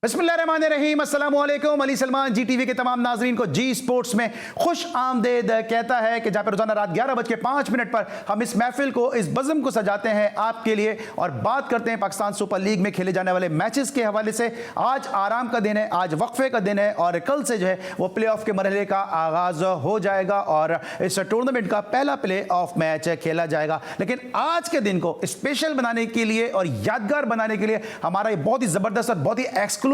बिस्मिल्लाहिर्रहमानिर्रहीम, अस्सलाम वालेकुम। अली सलमान जी टीवी के तमाम नाजरीन को जी स्पोर्ट्स में खुश आमदेद कहता है कि जहाँ पर रोजाना रात 11:05 पर हम इस महफिल को, इस बज़म को सजाते हैं आपके लिए और बात करते हैं पाकिस्तान सुपर लीग में खेले जाने वाले मैचेस के हवाले से। आज आराम का दिन है, आज वक्फे का दिन है और कल से जो है वो प्ले ऑफ के मरहले का आगाज हो जाएगा और इस टूर्नामेंट का पहला प्ले ऑफ मैच खेला जाएगा। लेकिन आज के दिन को स्पेशल बनाने के लिए और यादगार बनाने के लिए हमारा ये बहुत ही जबरदस्त और बहुत ही एक्सक्लूसिव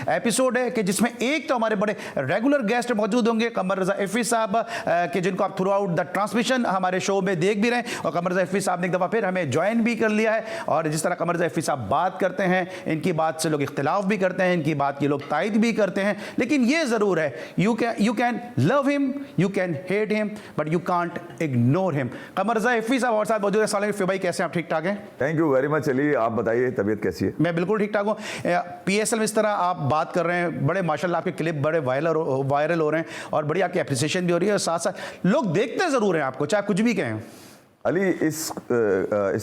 एपिसोड है कि जिसमें एक तो हमारे बड़े रेगुलर गेस्ट मौजूद होंगे, कमर रजा इफ़ी साहब के जिनको आप थ्रू आउट द ट्रांसमिशन हमारे शो में देख भी रहे हैं और कमर रजा इफ़ी साहब ने एक दफ़ा फिर हमें ज्वाइन भी कर लिया है। और जिस तरह कमर रजा इफ़ी साहब बात करते हैं, इनकी बात से लोग इख्तिलाफ भी करते हैं, इनकी बात की लोग तायद भी करते हैं, लेकिन ये ज़रूर है you can love him, you can hate him, but you can't ignore him. Qamar Raza Iffi साहब और साथ मौजूद है। अस्सलाम वालेकुम भाई, कैसे आप? ठीक ठाक हैं? Thank you very much Ali, आप बताइए तबीयत कैसी है? मैं बिल्कुल ठीक ठाक हूँ। PSL में इस तरह आप बात कर रहे हैं, बड़े माशाल्लाह आपके क्लिप बड़े वायरल हो रहे हैं और बड़ी आपकी एप्रिसिएशन भी हो रही है और साथ साथ लोग देखते ज़रूर हैं आपको, चाहे कुछ भी कहें। अली, इस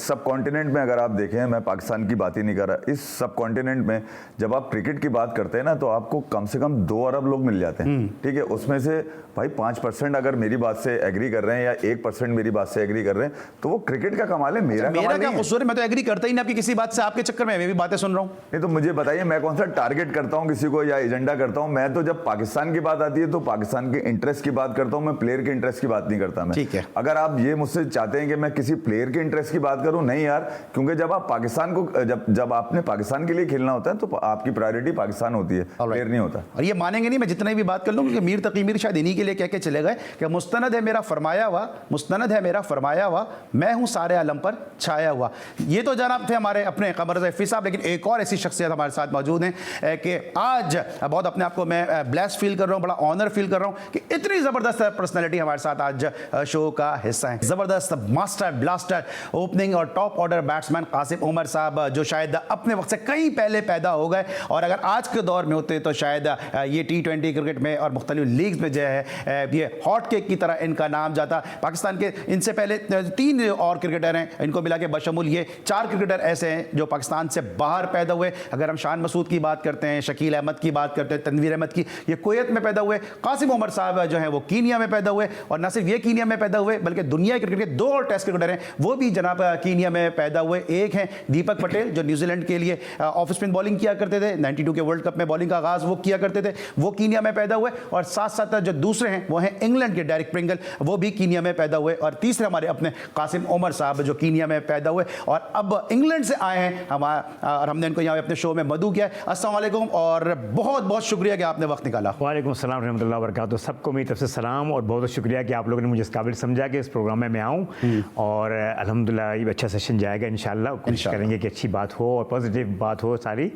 सब कॉन्टिनेंट में अगर आप देखें, मैं पाकिस्तान की बात ही नहीं कर रहा, इस सब कॉन्टिनेंट में जब आप क्रिकेट की बात करते हैं ना तो आपको कम से कम 2 अरब लोग मिल जाते हैं। ठीक है, उसमें से भाई 5% अगर मेरी बात से एग्री कर रहे हैं या 1% मेरी बात से एग्री कर रहे हैं तो वो क्रिकेट का कमाल है, मेरा क्या कसूर है? मैं तो एग्री करता ही नहीं आपकी किसी बात से, आपके चक्कर में मैं भी बातें सुन रहा हूँ। नहीं तो मुझे बताइए, मैं कौन सा टारगेट करता हूँ किसी को या एजेंडा करता हूँ? मैं तो जब पाकिस्तान की बात आती है तो पाकिस्तान के इंटरेस्ट की बात करता हूँ, मैं प्लेयर के इंटरेस्ट की बात नहीं करता। मैं ठीक है, अगर आप ये मुझसे चाहते हैं कि मैं किसी प्लेयर के इंटरेस्ट की बात करूं, नहीं यार, क्योंकि जब आप पाकिस्तान को जब आपने पाकिस्तान के लिए खेलना होता है तो आपकी प्रायोरिटी पाकिस्तान होती है, प्लेयर नहीं होता। और ये मानेंगे नहीं मैं जितना भी बात कर लूं, क्योंकि मीर तकी मीर शायद इन्हीं के लिए कह के चले गए कि मुस्तनद है मेरा फरमाया हुआ, मुस्तनद है मेरा फरमाया हुआ, मैं हूं सारे आलम पर छाया हुआ। ये तो जनाब थे हमारे अपने कमर रजा इफ़ी साहब, लेकिन एक और ऐसी शख्सियत हमारे साथ मौजूद हैं कि आज बहुत अपने आप को मैं ब्लेस फील कर रहा हूँ, बड़ा ऑनर फील कर रहा हूँ कि इतनी ज़बरदस्त पर्सनैलिटी हमारे साथ आज शो का हिस्सा है। ज़बरदस्त मास्टर ब्लास्टर ओपनिंग और top order batsman Qasim Umar साहब, जो शायद अपने वक्त से कहीं पहले पैदा हो गए और अगर आज के दौर में होते तो शायद ये T20 क्रिकेट में और मुख्तलिफ लीग्स में जो है ये हॉट केक की तरह इनका नाम जाता। पाकिस्तान के इनसे पहले 3 और क्रिकेटर हैं, इनको मिला के बशमूल ये 4 क्रिकेटर ऐसे हैं जो पाकिस्तान से बाहर पैदा हुए। अगर हम शान मसूद की बात करते हैं, शकील अहमद की बात करते हैं, तनवीर अहमद की, ये कुवैत में पैदा हुए। कासिम उमर साहब जो है वो कीनिया में पैदा हुए और न सिर्फ ये कीनिया में पैदा हुए बल्कि दुनिया क्रिकेट के 2 और टेस्ट क्रिकेटर हैं, वो भी जनाब कीनिया में पैदा हुए। एक हैं दीपक पटेल जो न्यूजीलैंड के लिए ऑफ स्पिन बॉलिंग किया करते थे, 92 के वर्ल्ड कप में बॉलिंग का आगाज वो किया करते थे, वो कीनिया में पैदा हुए। और साथ साथ जो दूसरे हैं वो हैं इंग्लैंड के डेरिक प्रिंगल, वो भी कीनिया में पैदा हुए। और तीसरे हमारे अपने कासिम उमर साहब जो कीनिया में पैदा हुए और अब इंग्लैंड से आए हैं और हमने इनको यहाँ अपने शो में मदऊ किया है। अस्सलाम वालेकुम और बहुत बहुत शुक्रिया कि आपने वक्त निकाला। वालेकुम सलाम रहमतुल्लाह व बरकातहू। सबको मेरी तरफ से सलाम और बहुत शुक्रिया कि आप लोगों ने मुझे इस काबिल समझा कि इस प्रोग्राम में मैं आऊँ और अल्हम्दुलिल्लाह ये अच्छा सेशन जाएगा इंशाल्लाह। कोशिश करेंगे कि अच्छी बात हो और पॉजिटिव बात हो सारी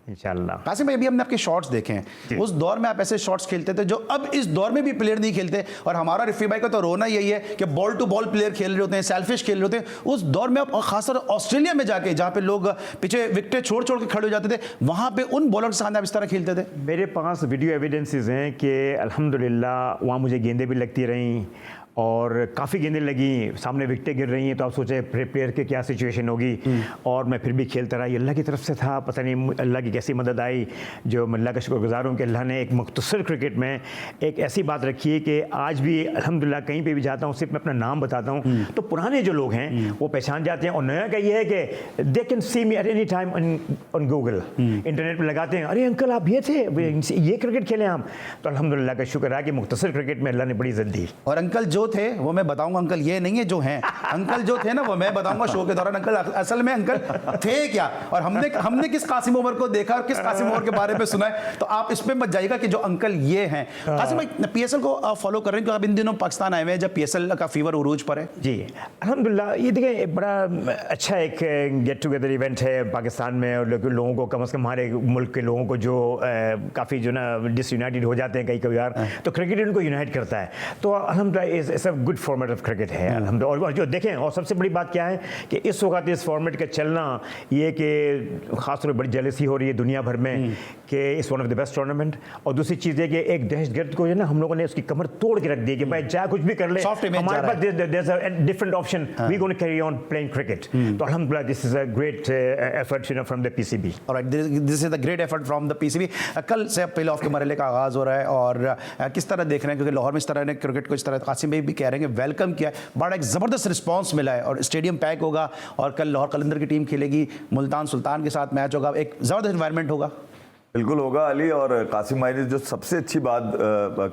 इंशाल्लाह। कासिम भाई, अभी हमने आपके शॉट्स देखे हैं, उस दौर में आप ऐसे शॉट्स खेलते थे जो अब इस दौर में भी प्लेयर नहीं खेलते और हमारा रिफी भाई का तो रोना यही है कि बॉल टू बॉल प्लेयर खेल रहे होते हैं, सेल्फिश खेल रहे होते हैं। उस दौर में आप खासकर ऑस्ट्रेलिया में जाके जहाँ पे लोग पीछे विकेटें छोड़ छोड़ के खड़े हो जाते थे, वहाँ पे उन बॉलर के सामने आप इस तरह खेलते थे? मेरे पास वीडियो एविडेंसेस हैं कि अल्हम्दुलिल्लाह वहाँ मुझे गेंदें भी लगती रहीं और काफ़ी गेंदें लगी, सामने विकेटें गिर रही हैं, तो आप सोचे प्लेयर की क्या सिचुएशन होगी। और मैं फिर भी खेलता रहा, ये अल्लाह की तरफ से था, पता नहीं अल्लाह की कैसी मदद आई जो मैं अल्लाह का शुक्रगुजार हूँ कि अल्लाह ने एक मुख्तसर क्रिकेट में एक ऐसी बात रखी है कि आज भी अल्हम्दुलिल्लाह कहीं पे भी जाता हूँ सिर्फ मैं अपना नाम बताता हूँ तो पुराने जो लोग हैं वो पहचान जाते हैं। और नया का ये है कि they can see me at any time on Google, internet पर लगाते हैं, अरे अंकल आप ये थे, ये क्रिकेट खेले हम। तो अल्हम्दुलिल्लाह का शुक्र है कि मुख्तसर क्रिकेट में अल्लाह ने बड़ी इज़्ज़त दी। और अंकल जो थे वो मैं बताऊंगा, अंकल ये नहीं है जो हैं, अंकल जो थे ना वो मैं बताऊंगा शो के दौरान अंकल असल में अंकल थे क्या। और हमने किस कासिम उमर को देखा और किस कासिम उमर के बारे में सुना है, तो आप इस पे मत जाइएगा कि जो अंकल ये हैं। कासिम भाई, PSL को फॉलो कर रहे हैं, आप इन दिनों पाकिस्तान आए हुए हैं जब PSL का फीवर उरूज पर है। जी अल्हम्दुलिल्लाह, ये देखिए बड़ा अच्छा एक गेट टुगेदर इवेंट है पाकिस्तान में और लोगों को, कम से कम हमारे मुल्क के लोगों को जो काफ़ी जो ना डिसयूनाइटेड हो जाते हैं कई बार, तो क्रिकेट उनको यूनाइट करता है। तो अल्हम्दुलिल्लाह it's a good format of cricket है अल्हम्दुलिल्लाह। और जो देखें, और सबसे बड़ी बात क्या है कि इस वक्त इस फॉर्मेट का चलना ये कि खासतौर पर बड़ी जेलसी हो रही है दुनिया भर में कि इस one of the best tournament. और दूसरी चीज़ है कि एक दहशतगर्द को जो है ना हम लोगों ने उसकी कमर तोड़ के रख दी कि भाई चाहे कुछ भी कर ले, Soft image हमारे जा पास there's a different option, we going to carry on playing cricket। तो अल्हम्दुलिल्लाह this is a great effort from the PCB. Alright, this is the great effort from the PCB. कल से प्ले ऑफ के मरहले का आगाज़ हो रहा है और किस तरह देख रहे हैं, क्योंकि लाहौर में इस तरह ने क्रिकेट को इस तरह कासिम भाई भी कह रहे हैं कि वेलकम किया है, बड़ा एक ज़बरदस्त रिस्पांस मिला है और स्टेडियम पैक होगा और कल लाहौर कलंदर की टीम खेलेगी, मुल्तान सुल्तान के साथ मैच होगा, एक ज़बरदस्त इन्वायरमेंट होगा। बिल्कुल होगा अली। और कासिम भाई ने जो सबसे अच्छी बात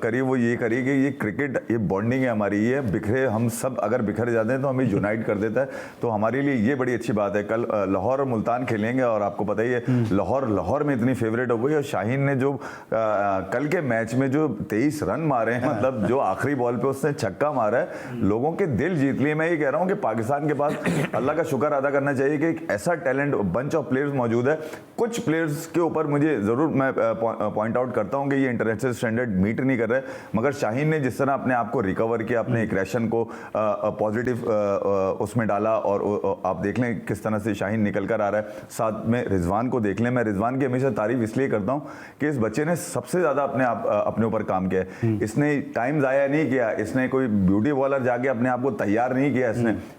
करी वो ये करी कि ये क्रिकेट, ये बॉन्डिंग है हमारी, ये बिखरे, हम सब अगर बिखर जाते हैं तो हमें यूनाइट कर देता है, तो हमारे लिए ये बड़ी अच्छी बात है। कल लाहौर और मुल्तान खेलेंगे और आपको पता ही है लाहौर में इतनी फेवरेट हो गई और शाहीन ने जो कल के मैच में जो 23 रन मारे हैं, मतलब जो आखिरी बॉल पे उसने छक्का मारा है, लोगों के दिल जीत लिए। मैं ये कह रहा हूँ कि पाकिस्तान के पास अल्लाह का शुक्र अदा करना चाहिए कि एक ऐसा टैलेंट बंच ऑफ प्लेयर्स मौजूद है। कुछ प्लेयर्स के ऊपर मुझे ज़रूर मैं पॉइंट आउट करता हूं कि ये इंटरनेशनल स्टैंडर्ड मीट नहीं कर रहे, मगर शाहीन ने जिस तरह अपने आप को रिकवर किया, अपने एग्रेशन को पॉजिटिव उसमें डाला और आप देख लें किस तरह से शाहीन निकल कर आ रहा है। साथ में रिजवान को देख लें, मैं रिजवान की हमेशा तारीफ इसलिए करता हूं कि इस बच्चे ने सबसे ज़्यादा अपने ऊपर काम किया है। इसने टाइम ज़ाया नहीं किया, इसने कोई ब्यूटी पार्लर जाके अपने आप को तैयार नहीं किया,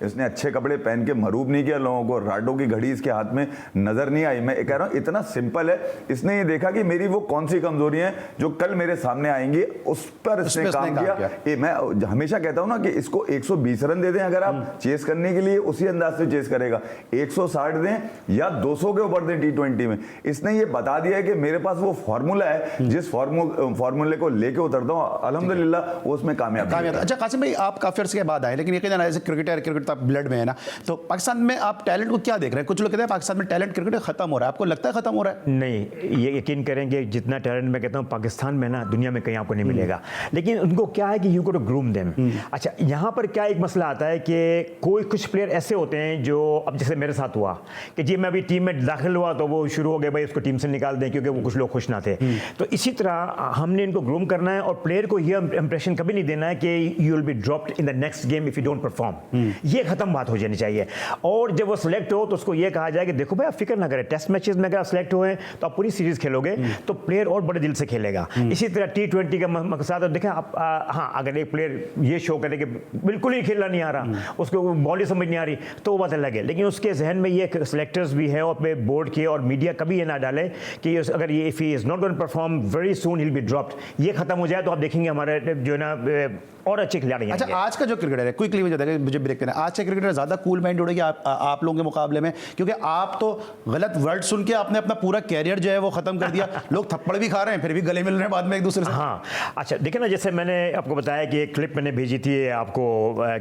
इसने अच्छे कपड़े पहन के मरूब नहीं किया लोगों को, राडो की घड़ी इसके हाथ में नजर नहीं आई। मैं कह रहा हूँ इतना सिंपल है, इसने ये देखा कि मेरी वो कौन सी कमजोरी है जो कल मेरे सामने आएंगी, उस पर इसने काम किया। मैं हमेशा कहता हूं ना कि इसको 120 रन दे दें अगर आप चेस करने के लिए, उसी अंदाज से चेस करेगा। 160 दें या 200 के ऊपर दें T20 में, इसने ये बता दिया है कि मेरे पास वो फार्मूला है, जिस फार्मूले को लेके उतरता हूं अल्हम्दुलिल्लाह वो उसमें कामयाब। अच्छा कासिम भाई, आप काफी अर्से के बाद आए, लेकिन यकीनन एज ए क्रिकेटर, क्रिकेट तो ब्लड में है ना, तो पाकिस्तान में आप टैलेंट को क्या देख रहे हैं? कुछ लोग कहते हैं पाकिस्तान में टैलेंट क्रिकेट खत्म हो रहा है, आपको लगता है खत्म हो रहा है? नहीं, ये यकीन करेंगे जितना टैलेंट मैं कहता हूँ पाकिस्तान में ना दुनिया में कहीं आपको नहीं मिलेगा, लेकिन उनको क्या है कि you go to groom them. अच्छा, यहाँ पर क्या एक मसला आता है कि कोई कुछ प्लेयर ऐसे होते हैं जो, अब जैसे मेरे साथ हुआ कि जी मैं अभी टीम में दाखिल हुआ तो वो शुरू हो गए भाई उसको टीम से निकाल दें क्योंकि वो कुछ लोग खुश ना थे। तो इसी तरह हमने इनको ग्रूम करना है और प्लेयर को ये इंप्रेशन कभी नहीं देना है कि you will be dropped in the next game if you don't perform. ये खत्म बात हो जानी चाहिए। और जब वो सिलेक्ट हो तो उसको ये कहा जाए कि देखो भाई आप फिक्र ना करें, टेस्ट मैचेस में अगर आप सिलेक्ट हुए तो आप पूरी सीरीज खेलोगे तो प्लेयर और बड़े दिल से खेलेगा। इसी तरह T20 का मकसद देखें आप, हाँ अगर एक प्लेयर ये शो करे कि बिल्कुल ही खेलना नहीं आ रहा, उसको बॉल ही समझ नहीं आ रही, तो वो बात अलग है। लेकिन उसके जहन में ये सिलेक्टर्स भी हैं और अपने बोर्ड के और मीडिया कभी ये ना डाले कि अगर ये if he is not going to perform very soon he will be dropped. ये खत्म हो जाए तो आप देखेंगे हमारे जो है ना और अच्छे खिलाड़ी। अच्छा, आज का जो क्रिकेटर है, क्विकली मुझे ब्रेक करना है, आज के क्रिकेटर ज़्यादा कूल माइंड उड़ेगी आप लोगों के मुकाबले में, क्योंकि आप तो गलत वर्ड सुन के आपने अपना पूरा कैरियर जो है वो खत्म कर दिया। लोग थप्पड़ भी खा रहे हैं फिर भी गले मिल रहे हैं बाद में एक दूसरे से। हाँ, अच्छा देखिए ना, जैसे मैंने आपको बताया कि एक क्लिप मैंने भेजी थी आपको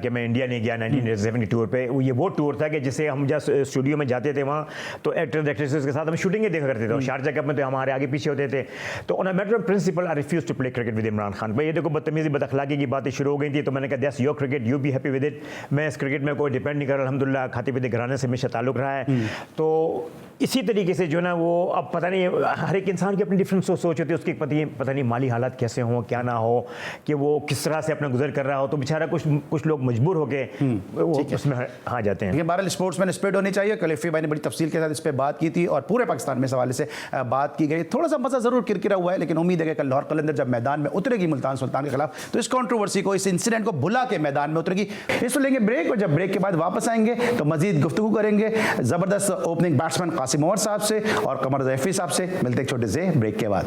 कि मैं इंडिया नहीं गया 1970 टूर पे। ये वो टूर था कि जिसे हम जब स्टूडियो में जाते थे वहाँ तो एक्टर्स एक्ट्रेसेस के साथ हम शूटिंगें देखा करते थे और शारजा कप में तो हमारे आगे पीछे होते थे। तो on a matter of principle I refuse to play cricket with Imran Khan. भाई ये देखो बदतमीजी बदअखलाकी की बातें शुरू हो गई थी, तो मैंने कहा that's your cricket, you be happy with it. मैं इस क्रिकेट में कोई डिपेंड नहीं कर रहा, अल्हम्दुलिल्लाह खाते पीते घराने से हमेशा ताल्लुक रहा है। तो इसी तरीके से जो ना वो अब पता नहीं, हर एक इंसान की अपनी डिफरेंट सोच होती है, उसकी पता नहीं माली हालात कैसे हों क्या ना हो, कि वो किस तरह से अपना गुजर कर रहा हो, तो बेचारा कुछ लोग मजबूर हो गए वो उसमें आ जाते हैं। लेकिन बहरहाल स्पोर्ट्समैन स्पिरिट होनी चाहिए। कलिफी भाई ने बड़ी तफसील के साथ इस पर बात की थी और पूरे पाकिस्तान में इस हवाले से बात की गई। थोड़ा सा मजा जरूर किरकिरा हुआ है, लेकिन उम्मीद है कि कल लाहौर कलंदर जब मैदान में उतरेगी मुल्तान सुल्तान के खिलाफ तो इस कंट्रोवर्सी को, इस इंसिडेंट को भुला के मैदान में उतरेगी। फिर तो लेंगे ब्रेक और जब ब्रेक के बाद वापस आएंगे तो मजीद गुफ्तगू करेंगे जबरदस्त ओपनिंग बैट्समैन कासिम उमर साहब से और कमर जैफी साहब से। मिलते एक छोटे से ब्रेक के बाद।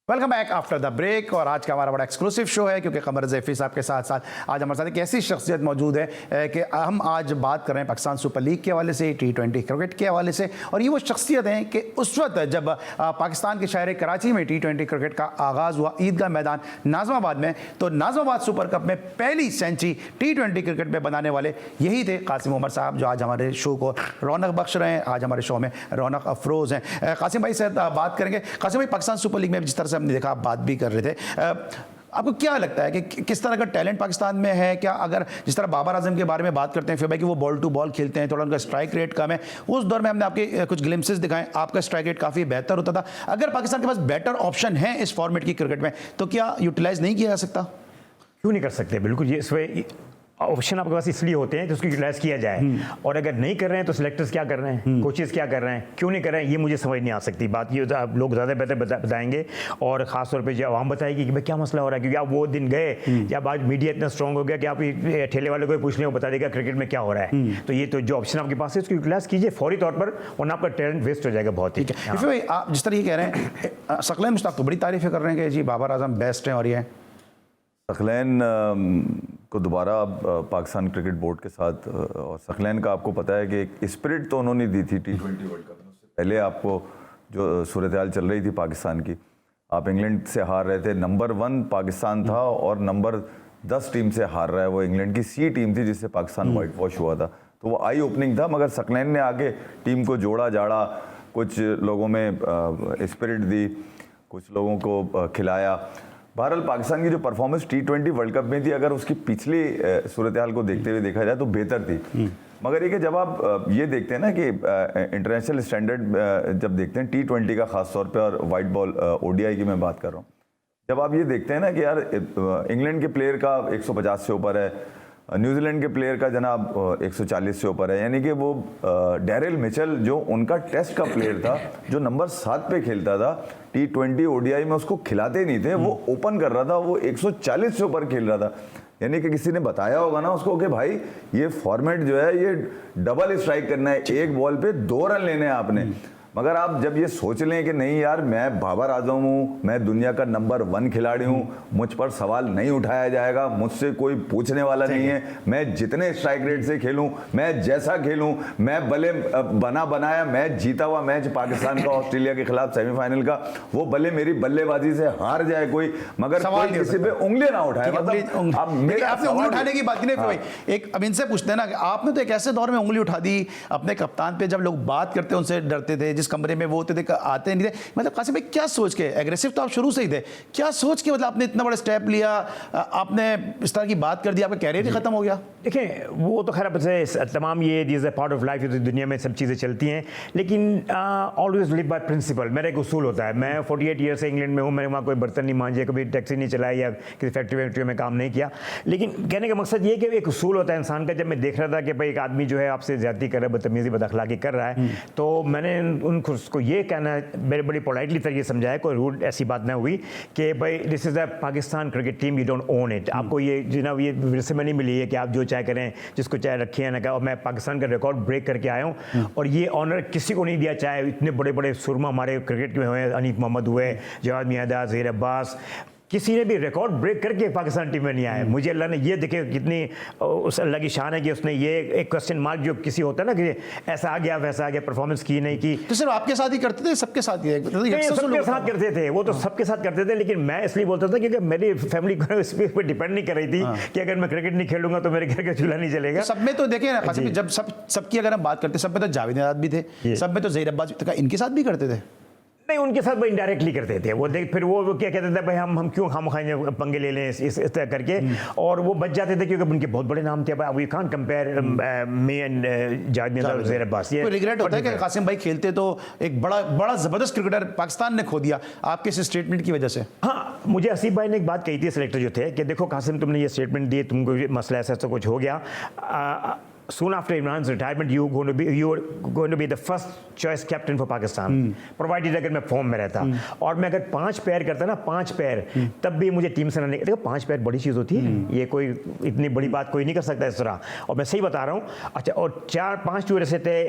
Welcome back after the break. और आज का हमारा बड़ा एक्सक्लूसिव शो है क्योंकि कमर जैफी साहब के साथ साथ आज हमारे साथ एक ऐसी शख्सियत मौजूद है कि हम आज बात कर रहे हैं पाकिस्तान सुपर लीग के हवाले से, T20 क्रिकेट के हवाले से। और ये वो शख्सियत हैं कि उस वक्त जब पाकिस्तान के शहर कराची में T20 क्रिकेट का आगाज़ हुआ ईदगाह मैदान नाज़माबाद में, तो नाज़माबाद सुपर कप में पहली सेंचुरी T20 क्रिकेट में बनाने वाले यही थे कासिम उमर साहब, जो आज हमारे शो को रौनक बख्श रहे हैं। आज हमारे शो में रौनक अफरोज़ हैं। कासिम भाई से बात करेंगे। कासिम भाई, पाकिस्तान सुपर लीग में जिस तरह से हमने देखा, आप बात भी कर रहे थे, आपको क्या लगता है कि किस तरह का टैलेंट पाकिस्तान में है? क्या अगर जिस तरह बाबर आजम के बारे में बात करते हैं फिर भाई कि वो बॉल टू बॉल खेलते हैं, थोड़ा उनका स्ट्राइक रेट कम है, उस दौर में हमने आपके कुछ ग्लिम्सेस दिखाए, आपका स्ट्राइक रेट काफ़ी बेहतर होता था। अगर पाकिस्तान के पास बेटर ऑप्शन है इस फॉर्मेट की क्रिकेट में तो क्या यूटिलाइज नहीं किया जा सकता? क्यों नहीं कर सकते? बिल्कुल, ये इसमें ऑप्शन आपके पास इसलिए होते हैं कि उसको यूटिलाइज किया जाए। और अगर नहीं कर रहे हैं तो सिलेक्टर्स क्या कर रहे हैं, कोचेस क्या कर रहे हैं, क्यों नहीं कर रहे हैं, ये मुझे समझ नहीं आ सकती। बात ये आप लोग ज़्यादा बेहतर बताएंगे, और ख़ास तौर पे जो आवाम बताएगी कि भाई क्या मसला हो रहा है। क्योंकि आप वो दिन गए जब आज मीडिया इतना स्ट्रॉन्ग हो गया कि आप ठेले वाले को पूछ लें, वो बता देगा क्रिकेट में क्या हो रहा है। तो ये तो जो ऑप्शन आपके पास है उसको यूटिलाइज कीजिए फौरी तौर पर, वरना आपका टैलेंट वेस्ट हो जाएगा बहुत ही। भाई आप जिस तरह ये कह रहे हैं, सकलैन मुश्ताक तो बड़ी तारीफें कर रहे हैं कि जी बाबर आजम बेस्ट हैं और ये सकलैन को दोबारा पाकिस्तान क्रिकेट बोर्ड के साथ, और सकलैन का आपको पता है कि एक स्पिरिट तो उन्होंने दी थी T20 वर्ल्ड कप में। उससे पहले आपको जो सूरत हाल चल रही थी पाकिस्तान की, आप इंग्लैंड से हार रहे थे, नंबर 1 पाकिस्तान था और नंबर 10 टीम से हार रहा है। वो इंग्लैंड की C टीम थी जिससे पाकिस्तान वाइट वॉश हुआ था, तो वो आई ओपनिंग था। मगर सकलैन ने आके टीम को जोड़ा जाड़ा, कुछ लोगों में स्पिरिट दी, कुछ लोगों को खिलाया। बहरहाल पाकिस्तान की जो परफॉर्मेंस T20 वर्ल्ड कप में थी, अगर उसकी पिछली सूरत हाल को देखते हुए देखा जाए तो बेहतर थी। मगर ये कि जब आप ये देखते हैं ना कि इंटरनेशनल स्टैंडर्ड जब देखते हैं T20 का खास तौर पे, और वाइट बॉल ODI की मैं बात कर रहा हूँ, जब आप ये देखते हैं ना कि यार इंग्लैंड के प्लेयर का 150 से ऊपर है, न्यूजीलैंड के प्लेयर का जनाब 140 से ऊपर है, यानी कि वो डैरिल मिचेल जो उनका टेस्ट का प्लेयर था, जो नंबर 7 पे खेलता था T20 ODI में, उसको खिलाते नहीं थे, वो ओपन कर रहा था, वो 140 से ऊपर खेल रहा था। यानी कि किसी ने बताया होगा ना उसको कि भाई ये फॉर्मेट जो है ये डबल स्ट्राइक करना है, एक बॉल पे 2 रन लेने हैं आपने। मगर आप जब ये सोच लें कि नहीं यार मैं बाबर आजम हूँ, मैं दुनिया का नंबर 1 खिलाड़ी हूँ, मुझ पर सवाल नहीं उठाया जाएगा, मुझसे कोई पूछने वाला नहीं है, मैं जितने स्ट्राइक रेट से खेलूँ, मैं जैसा खेलूँ, मैं भले बना बनाया मैच, जीता हुआ मैच पाकिस्तान का ऑस्ट्रेलिया के खिलाफ सेमीफाइनल का, वो भले मेरी बल्लेबाजी से हार जाए कोई, मगर कोई किसी पे उंगली ना उठाए। मतलब आपने उंगली उठाने की बात नहीं भाई, एक अब इनसे पूछते हैं ना, आपने तो एक ऐसे दौर में उंगली उठा दी अपने कप्तान पे, जब लोग बात करते उनसे डरते थे, कमरे में वो होते थे आते नहीं थे। मतलब कासिम भाई क्या सोच के, एग्रेसिव तो आप शुरू से ही थे, क्या सोच के मतलब आपने इतना बड़ा स्टेप लिया, आपने इस तरह की बात कर दी, आपका कैरियर ही खत्म हो गया? देखिए वो तो खैर तमाम ये दिस पार्ट ऑफ लाइफ, दुनिया में सब चीज़ें चलती हैं, लेकिन ऑलवेज लिव बाय प्रिंसिपल। मेरा एक उसूल होता है, मैं 48 ईयर से इंग्लैंड में हूँ, मैंने वहाँ कोई बर्तन नहीं मांजे, कभी टैक्सी नहीं चलाई या किसी फैक्ट्री में काम नहीं किया। लेकिन कहने का मकसद ये कि एक उसूल होता है इंसान का। जब मैं देख रहा था कि भाई एक आदमी जो है आपसे ज़्यादती कर रहा है, बदतमीज़ी बदअखलाकी कर रहा है, तो मैंने उसको ये कहना मेरे बड़ी पोलाइटली तरीके से समझाया, कोई रूड ऐसी बात ना हुई कि भाई this is the Pakistan cricket team, you don't own it. आपको ये जनाब ये विरसे में नहीं मिली है कि आप जो चाहे करें, जिसको चाहे रखिए ना। और मैं पाकिस्तान का रिकॉर्ड ब्रेक करके आया हूँ, और ये ऑनर किसी को नहीं दिया, चाहे इतने बड़े बड़े सुरमा हमारे क्रिकेट में हुए, अनीफ मोहम्मद हुए, जवाद मियादाद, ज़हीर अब्बास, किसी ने भी रिकॉर्ड ब्रेक करके पाकिस्तान टीम में नहीं आया। मुझे अल्लाह ने ये देखे कितनी उस अल्लाह की शान है कि उसने ये एक क्वेश्चन मार्क जो किसी होता है ना कि ऐसा आ गया वैसा आ गया, परफॉर्मेंस की नहीं की। तो सिर्फ आपके साथ ही करते थे, सबके साथ ही? सबके साथ करते थे, वो तो सबके साथ करते थे, लेकिन मैं इसलिए बोलता था क्योंकि मेरी फैमिली इस पर डिपेंड नहीं कर रही थी कि अगर मैं क्रिकेट नहीं खेलूंगा तो मेरे घर का चूल्हा नहीं चलेगा। सब में तो देखें ना, जब सबकी अगर हम बात करते, सब में तो जावेद मियादाद भी थे, सब में तो ज़हीर अब्बास भी, इनके साथ भी करते थे? नहीं, उनके साथ वो इनडायरेक्टली करते थे। वो देख फिर वो क्या कहते थे, भाई हम क्यों हम खाएंगे पंगे ले लें इस तरह करके, और वो बच जाते थे क्योंकि उनके बहुत बड़े नाम थे। We can't compare me and Javed Miandad, Zaheer Abbas. ये रिग्रेट होता है कि कासिम भाई खेलते तो एक बड़ा ज़बरदस्त क्रिकेटर पाकिस्तान ने खो दिया आपके इस स्टेटमेंट की वजह से। हाँ, मुझे आसिफ भाई ने एक बात कही थी, सिलेक्टर जो थे, कि देखो कासिम तुमने ये स्टेटमेंट दी, तुमको मसला ऐसा कुछ हो गया, soon after Imran's retirement you're going to be the first choice captain for Pakistan, provided अगर मैं फॉर्म में रहता, और मैं अगर 5 पैर करता ना, 5 पैर, तब भी मुझे टीम से ना, देखो 5 पैर बड़ी चीज़ होती है, ये कोई इतनी बड़ी बात कोई नहीं कर सकता इस तरह, और मैं सही बता रहा हूँ। अच्छा, और 4-5 टूर ऐसे थे,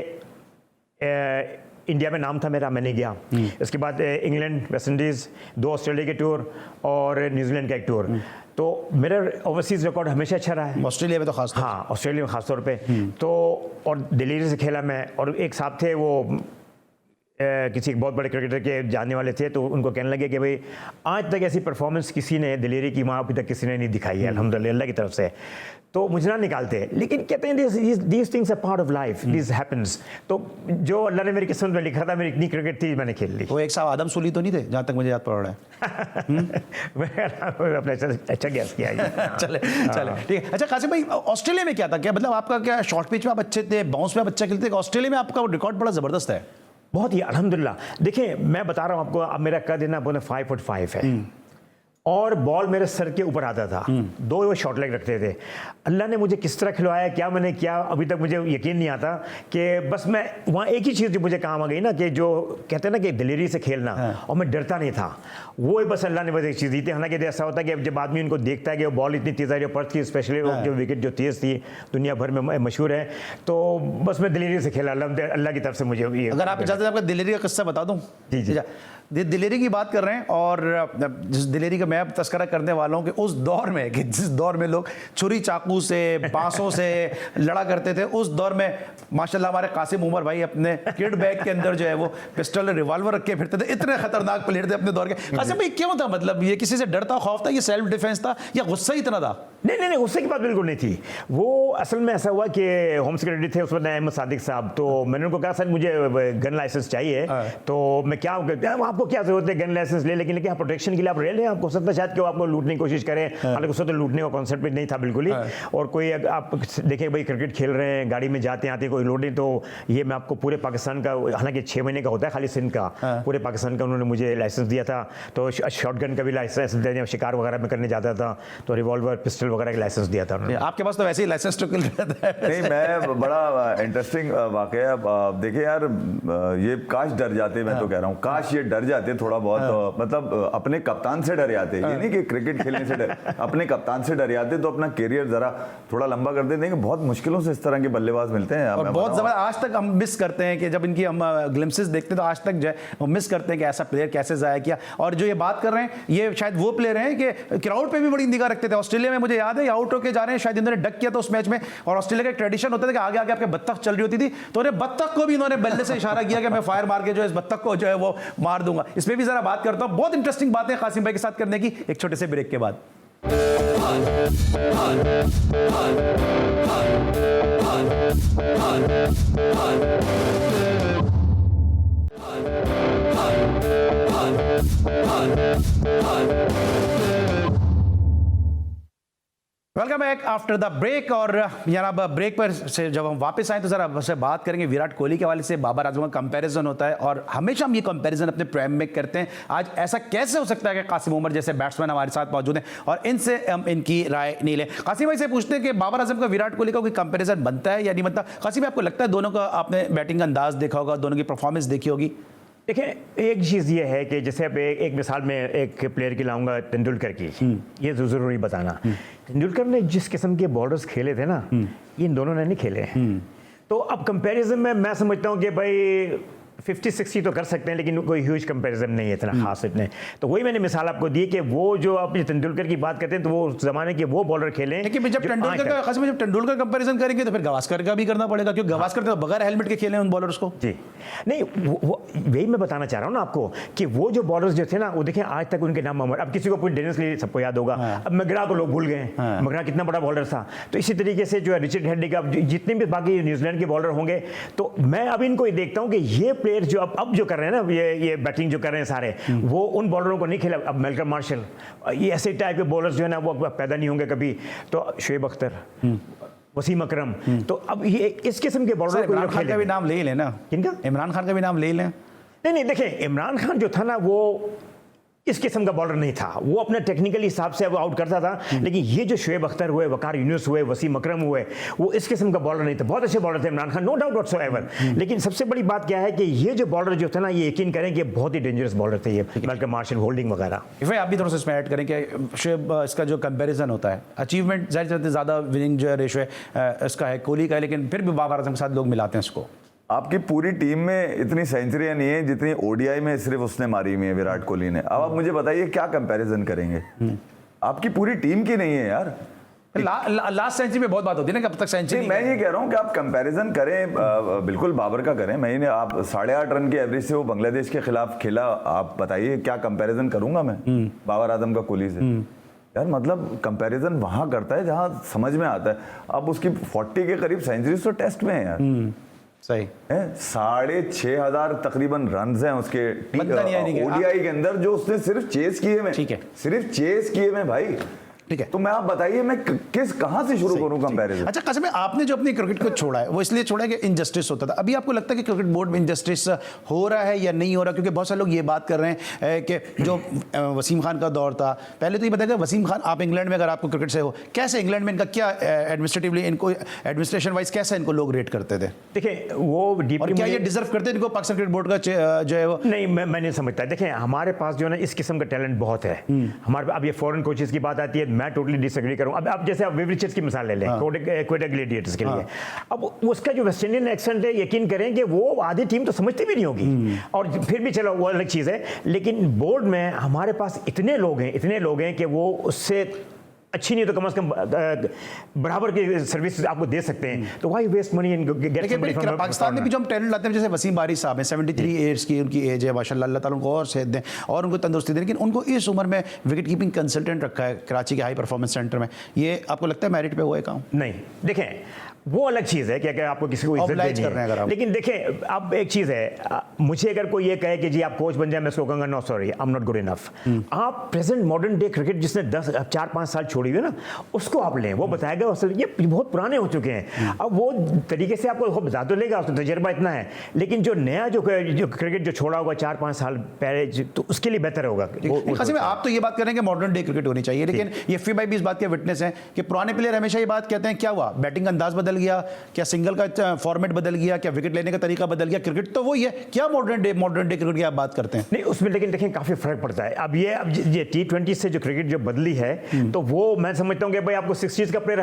इंडिया में नाम था मेरा, मैंने गया। इसके बाद इंग्लैंड, वेस्ट इंडीज़, 2 ऑस्ट्रेलिया के टूर और न्यूजीलैंड का एक टूर। तो मेरा ओवरसीज रिकॉर्ड हमेशा अच्छा रहा है, ऑस्ट्रेलिया में तो खास, हाँ ऑस्ट्रेलिया में खास तौर पे। तो और दिल्ली से खेला मैं, और एक साहब थे वो किसी बहुत बड़े क्रिकेटर के जानने वाले थे, तो उनको कहने लगे कि भाई आज तक ऐसी परफॉर्मेंस किसी ने दिलेरी की वहाँ अभी तक किसी ने नहीं दिखाई है अल्हम्दुलिल्लाह अल्लाह की तरफ से, तो मुझे ना निकालते। लेकिन कहते हैं these things are part of life, this happens. तो जो अल्लाह ने मेरी किस्मत में लिखा था, मेरी इतनी क्रिकेट थी, मैंने खेल ली। वो एक साहब आदम सूली तो नहीं थे जहाँ तक मुझे याद पड़ रहा है। अपने अच्छा गैस किया ये। चले ठीक है। अच्छा कासिम भाई, ऑस्ट्रेलिया में क्या था, क्या मतलब आपका क्या शॉर्ट पिच में आप अच्छे थे, बाउंस में आप अच्छा खेलते थे, ऑस्ट्रेलिया में आपका रिकॉर्ड बड़ा ज़बरदस्त है? बहुत ही अल्हम्दुलिल्लाह। देखिए मैं बता रहा हूँ आपको, अब मेरा कद है ना 5'5" है और बॉल मेरे सर के ऊपर आता था, 2 शॉर्ट लेग रखते थे। अल्लाह ने मुझे किस तरह खिलवाया, क्या मैंने किया, अभी तक मुझे यकीन नहीं आता कि बस मैं वहाँ एक ही चीज़ जो मुझे काम आ गई ना, कि जो कहते हैं ना कि दिलेरी से खेलना, और मैं डरता नहीं था, वो बस अल्लाह ने बस एक चीज़ दी थी। हालांकि ऐसा होता है कि जब आदमी उनको देखता है कि वो बॉल इतनी तेज़ आ रही है, पर्थ की स्पेशली जो विकेट जो तेज़ थी दुनिया भर में मशहूर है, तो बस मैं दिलेरी से खेला, अल्लाह की तरफ से मुझे ये। अगर आप इजाज़त आपका दिलेरी का किस्सा बता दूँ? जी। दिलेरी की बात कर रहे हैं, और जिस दिलेरी का मैं अब तस्करा करने वाला हूँ कि उस दौर में, कि जिस दौर में लोग छुरी चाकू से बांसों से लड़ा करते थे, उस दौर में माशाल्लाह हमारे कासिम उमर भाई अपने किड बैग के अंदर जो है वो पिस्टल रिवॉल्वर रख के फिरते थे। इतने खतरनाक प्लेयर थे अपने दौर के। कासिम भाई क्यों था, मतलब ये किसी से डरता खौफ था, ये सेल्फ डिफेंस था, या गुस्सा ही इतना था? नहीं, गुस्से की बात बिल्कुल नहीं थी। वो असल में ऐसा हुआ कि होम सेक्रेटरी थे उस वक्त अहमद सादिक साहब, तो मैंने उनको कहा सर मुझे गन लाइसेंस चाहिए, तो मैं क्या आपको क्या जरूरत है गन लाइसेंस ले, लेकिन प्रोटेक्शन के लिए आप ले लें, आपको सकता शायद कि वो आपको लूटने की कोशिश करें। हालांकि उससे तो लूटने का कॉन्सेप्ट भी नहीं था बिल्कुल ही। और कोई आप देखें भाई क्रिकेट खेल रहे हैं, गाड़ी में जाते आते कोई लूटें, तो ये मैं आपको पूरे पाकिस्तान का, हालांकि 6 महीने का होता है खाली सिंध का, पूरे पाकिस्तान का उन्होंने मुझे लाइसेंस दिया था। तो शॉर्ट गन का भी लाइसेंस दिया, शिकार वगैरह में करने जाता था तो रिवॉल्वर पिस्टल वगैरह का लाइसेंस दिया था उन्होंने। आपके पास तो वैसे ही लाइसेंस तो रहता है। नहीं, मैं बड़ा इंटरेस्टिंग वाकया देखिए यार, ये काश डर जाते, मैं तो कह रहा हूँ काश ये डर जाते थोड़ा बहुत, मतलब अपने कप्तान से डर जाते, ये नहीं कि क्रिकेट खेलने से डर, अपने कप्तान से डर जाते तो अपना करियर जरा थोड़ा लंबा कर देते। बहुत मुश्किलों से इस तरह के बल्लेबाज मिलते हैं, और बहुत ज़बरदस्त। आज तक हम मिस करते हैं कि जब इनकी हम ग्लिम्सेस देखते हैं तो आज तक जो है वो मिस करते हैं कि ऐसा प्लेयर कैसे ज़ाया किया। और जो ये बात कर रहे हैं, ये शायद वो प्लेयर हैं कि क्राउड पे भी बड़ी निगाह रखते थे। ऑस्ट्रेलिया में मुझे याद है आउट होकर जा रहे हैं, शायद इन्होंने डक किया था उस मैच में, और ऑस्ट्रेलिया का एक ट्रेडिशन होता था कि आगे आगे आपके बत्तख चल रही होती थी, तो उन्हें बत्तख को भी इन्होंने बल्ले से इशारा किया कि मैं फायर मार के जो है इस बत्तख को जो है वो मार दूंगा। इसमें भी जरा बात करता हूँ, बहुत इंटरेस्टिंग बात है कासिम भाई के साथ करने की, एक छोटे से ब्रेक के बाद। Welcome back after the break. और जनाब ब्रेक पर से जब हम वापस आए तो ज़रा उससे बात करेंगे विराट कोहली के हवाले से। बाबर आजम का कंपैरिजन होता है और हमेशा हम ये कंपैरिजन अपने प्राइम में करते हैं। आज ऐसा कैसे हो सकता है कि कासिम उमर जैसे बैट्समैन हमारे साथ मौजूद हैं और इनसे हम इनकी राय नहीं लें। कासिम भाई से पूछते हैं कि बाबर आजम का विराट कोहली का कोई कंपैरिजन बनता है या नहीं बनता? कासिम भाई आपको लगता है, दोनों का आपने बैटिंग का अंदाज देखा होगा, दोनों की परफॉर्मेंस देखी होगी? देखिए एक चीज़ ये है कि जैसे अब एक मिसाल में एक प्लेयर की लाऊंगा, तेंदुलकर की, ये ज़रूरी बताना। तेंदुलकर ने जिस किस्म के बॉलर्स खेले थे ना, ये इन दोनों ने नहीं खेले। तो अब कंपैरिजन में मैं समझता हूँ कि भाई 50-60 तो कर सकते हैं, लेकिन कोई ह्यूज कंपैरिजन नहीं है इतना खास इतने। तो वही मैंने मिसाल आपको दी कि वो जो आप तेंदुलकर की बात करते हैं तो वो उस जमाने के वो बॉलर खेले। लेकिन जब तेंदुलकर कंपैरिजन करेंगे तो फिर गावस्कर का भी करना पड़ेगा, क्योंकि गावस्कर तो बगैर हेलमेट के खेले उन बॉलर्स को। जी नहीं, वही मैं बताना चाह रहा हूँ ना आपको कि वो जो बॉलर्स जो थे ना, वो देखें आज तक उनके नाम अमर। अब किसी को डेनिस ली सबको याद होगा, अब मैकग्रा को लोग भूल गए, मैकग्रा कितना बड़ा बॉलर था। तो इसी तरीके से जो है रिचर्ड हेडली का, जितने भी बाकी न्यूजीलैंड के बॉलर होंगे, तो मैं अब इनको देखता हूँ कि ये प्लेयर जो अब जो कर रहे हैं ना, ये बैटिंग जो कर रहे हैं सारे, वो उन बॉलरों को नहीं खेला। अब मेलकम मार्शल, ये ऐसे टाइप के बॉलर्स जो है ना वो पैदा नहीं होंगे कभी। तो शोएब अख्तर, वसीम अकरम, तो अब ये इस किस्म के बॉलर को इमरान खान का भी नाम ले ही लेना। किनका? इमरान खान का भी नाम ले ही लें। नहीं देखिए, इमरान खान जो था ना वो इस किस्म का बॉलर नहीं था, वो अपने टेक्निकल हिसाब से वो आउट करता था। लेकिन ये जो शोएब अख्तर हुए, वकार यूनुस हुए, वसीम अकरम हुए, वो इस किस्म का बॉलर नहीं था। बहुत अच्छे बॉलर थे Imran Khan, no doubt whatsoever. लेकिन सबसे बड़ी बात क्या है कि ये जो बॉलर जो थे ना, ये यकीन करें कि बहुत ही डेंजरस बॉलर थे ये, मेलकम मार्शल, होल्डिंग वगैरह। भाई आप भी थोड़ा सा इसमें ऐड करें कि शोएब, इसका जो कंपैरिजन होता है, अचीवमेंट जाहिर ज़्यादा विनिंग जो है रेशो है इसका है कोहली का, लेकिन फिर भी बाबर आजम के साथ लोग मिलाते हैं इसको। आपकी पूरी टीम में इतनी सेंचुरियां नहीं है जितनी ओडीआई में सिर्फ उसने मारी हुई है विराट कोहली ने। अब आप मुझे बताइए क्या कंपैरिजन करेंगे? आपकी पूरी टीम की नहीं है यार। लास्ट सेंचुरी में बहुत बात होती है ना कि अब तक सेंचुरी। मैं ये कह रहा हूँ कि आप कंपैरिजन करें, बिल्कुल बाबर का करें। मैंने आप 8.5 रन के एवरेज से वो बांग्लादेश के खिलाफ खेला, आप बताइए क्या कंपैरिजन करूंगा मैं बाबर आजम का कोहली से? यार मतलब कंपैरिजन वहां करता है जहां समझ में आता है। अब उसकी 40 के करीब सेंचुरीज तो टेस्ट में है यार। सही है, 6,500 तकरीबन रन हैं उसके ओडीआई के अंदर, जो उसने सिर्फ चेस किए में, ठीक है, सिर्फ चेस किए में भाई। ठीक है, तो मैं आप बताइए मैं कहां से शुरू करूं कंपैरिजन? अच्छा कासिम, आपने जो अपनी क्रिकेट को छोड़ा है वो इसलिए छोड़ा है कि इनजस्टिस होता था। अभी आपको लगता है कि क्रिकेट बोर्ड में इनजस्टिस हो रहा है या नहीं हो रहा? क्योंकि बहुत सारे लोग ये बात कर रहे हैं कि जो वसीम खान का दौर था, पहले तो ये बताइए वसीम खान, आप इंग्लैंड में अगर आपको क्रिकेट से हो, कैसे इंग्लैंड में इनका क्या एडमिनिस्ट्रेटिवली, इनको एडमिनिस्ट्रेशन वाइज कैसे इनको लोग रेट करते थे? देखिए वो और क्या ये डिजर्व करते हैं इनको पाकिस्तान क्रिकेट बोर्ड का जो है वो? नहीं, मैं नहीं समझता। देखिए हमारे पास जो है ना इस किस्म का टैलेंट बहुत है हमारे। अब ये फॉरेन कोचेस की बात आती है, मैं टोटली डिसएग्री करूं। अब जैसे आप विवरिचेस की मिसाल ले लें, क्वेटा ग्लेडिएटर्स के लिए। अब उसका जो वेस्ट इंडियन एक्सेंट है, यकीन करें कि वो आधी टीम तो समझती भी नहीं होगी, और फिर भी चलो वो अलग चीज़ है। लेकिन बोर्ड में हमारे पास इतने लोग हैं कि वो उससे अच्छी नहीं तो कम से कम बराबर की सर्विस आपको दे सकते हैं। तो why waste money in get somebody from Pakistan में भी जो हम टैलेंट लाते हैं, जैसे वसीम बारी साहब हैं, 73 ईयर्स की उनकी एज है, माशाल्लाह, अल्लाह ताला उनको और सेहत दें और उनको तंदुरुस्ती दें। लेकिन उनको इस उम्र में विकेट कीपिंग कंसल्टेंट रखा है कराची के हाई परफॉर्मेंस सेंटर में। ये आपको लगता है मेरिट पे हुआ है काम? नहीं, देखें वो अलग चीज़ है कि अगर आपको किसी को इज्जत देनी है। लेकिन देखें अब एक चीज़ है, मुझे अगर कोई ये कहे कि जी आप कोच बन जाए, मैं उसको कहूँगा no sorry, I am not good enough. आप प्रेजेंट मॉडर्न डे क्रिकेट जिसने 4-5 साल छोड़ी हुई है ना, उसको आप लें, वो बताएगा। ये बहुत पुराने हो चुके हैं, अब वो तरीके से आपको बता तो लेगा, उसका तजर्बा इतना है। लेकिन जो नया जो क्रिकेट जो छोड़ा होगा 4-5 साल पहले, तो उसके लिए बेहतर होगा। आप तो ये बात करें कि मॉडर्न डे क्रिकेट होनी चाहिए, लेकिन ये FIBA भी इस बात के विटनेस हैं कि पुराने प्लेयर हमेशा ये बात कहते हैं, क्या हुआ, बैटिंग अंदाज बदल गया क्या, सिंगल का फॉर्मेट बदल गया क्या, विकेट लेने का तरीका बदल गया, क्रिकेट तो वही है क्या? मॉडर्न डे क्रिकेट की आप बात करते हैं? नहीं उसमें, लेकिन देखें काफी फर्क पड़ता है। अब ये T20 से जो क्रिकेट जो बदली है, तो वो मैं समझता हूँ कि भाई आपको 60s का प्लेयर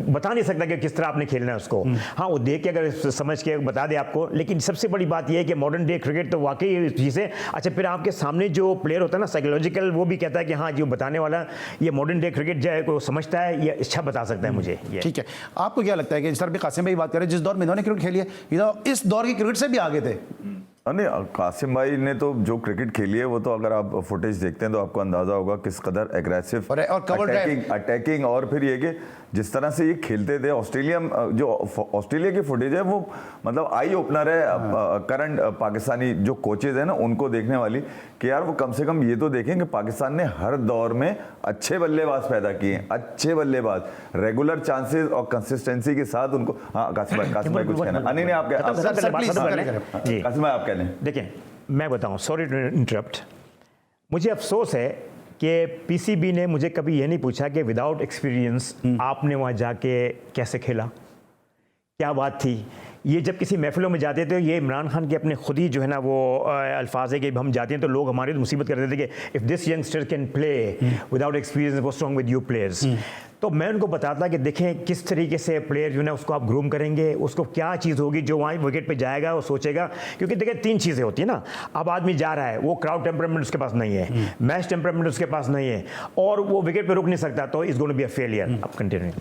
बता नहीं सकता कि किस तरह आपने खेलना है उसको। हाँ वो देख के अगर समझ के बता दे आपको, लेकिन सबसे बड़ी बात यह है कि मॉडर्न डे क्रिकेट तो वाकई चीज़ है। अच्छा फिर आपके सामने जो प्लेयर होता है ना साइकोलॉजिकल, वो भी कहता है कि हाँ जो बताने वाला ये मॉडर्न डे क्रिकेट जो है को समझता है, ये अच्छा बता सकता है मुझे। ठीक है, आपको क्या लगता है कि सर भी कासिम भाई बात करें, जिस दौर में इन्होंने क्रिकेट खेली है, इस दौर की क्रिकेट से भी आगे थे? नहीं, कासिम भाई ने तो जो क्रिकेट खेली है वो तो अगर आप फुटेज देखते हैं तो आपको अंदाजा होगा किस कदर एग्रेसिव और अटैकिंग, और फिर ये कि जिस तरह से ये खेलते थे। ऑस्ट्रेलिया की फुटेज है वो मतलब आई ओपनर है करंट पाकिस्तानी जो कोचेज हैं ना उनको देखने वाली, कि यार वो कम से कम ये तो देखें कि पाकिस्तान ने हर दौर में अच्छे बल्लेबाज पैदा किए, अच्छे बल्लेबाज, रेगुलर चांसेस और कंसिस्टेंसी के साथ उनको। हाँ कासिम भाई कुछ कहना? नहीं आप कासिम भाई आप कहने। देखिए मैं बताऊं, सॉरी टू इंटरप्ट, मुझे अफसोस है कि PCB ने मुझे कभी ये नहीं पूछा कि विदाउट एक्सपीरियंस आपने वहाँ जाके कैसे खेला, क्या बात थी। ये जब किसी महफिलों में जाते थे, ये इमरान खान के अपने खुद ही जो है ना वो अल्फाज है कि हम जाते हैं तो लोग हमारी मुसीबत कर देते थे कि if this youngster can play without experience, what's wrong with you players. तो मैं उनको बताता कि देखें किस तरीके से प्लेयर जो है ना उसको आप ग्रूम करेंगे, उसको क्या चीज़ होगी जो वहाँ विकेट पे जाएगा, वो सोचेगा। क्योंकि देखिए 3 चीज़ें होती है ना, अब आदमी जा रहा है, वो क्राउड टेम्परामेंट उसके पास नहीं है, मैच टेम्परामेंट उसके पास नहीं है, और वो विकेट पे रुक नहीं सकता, तो is going to be a failure. अब कंटिन्यू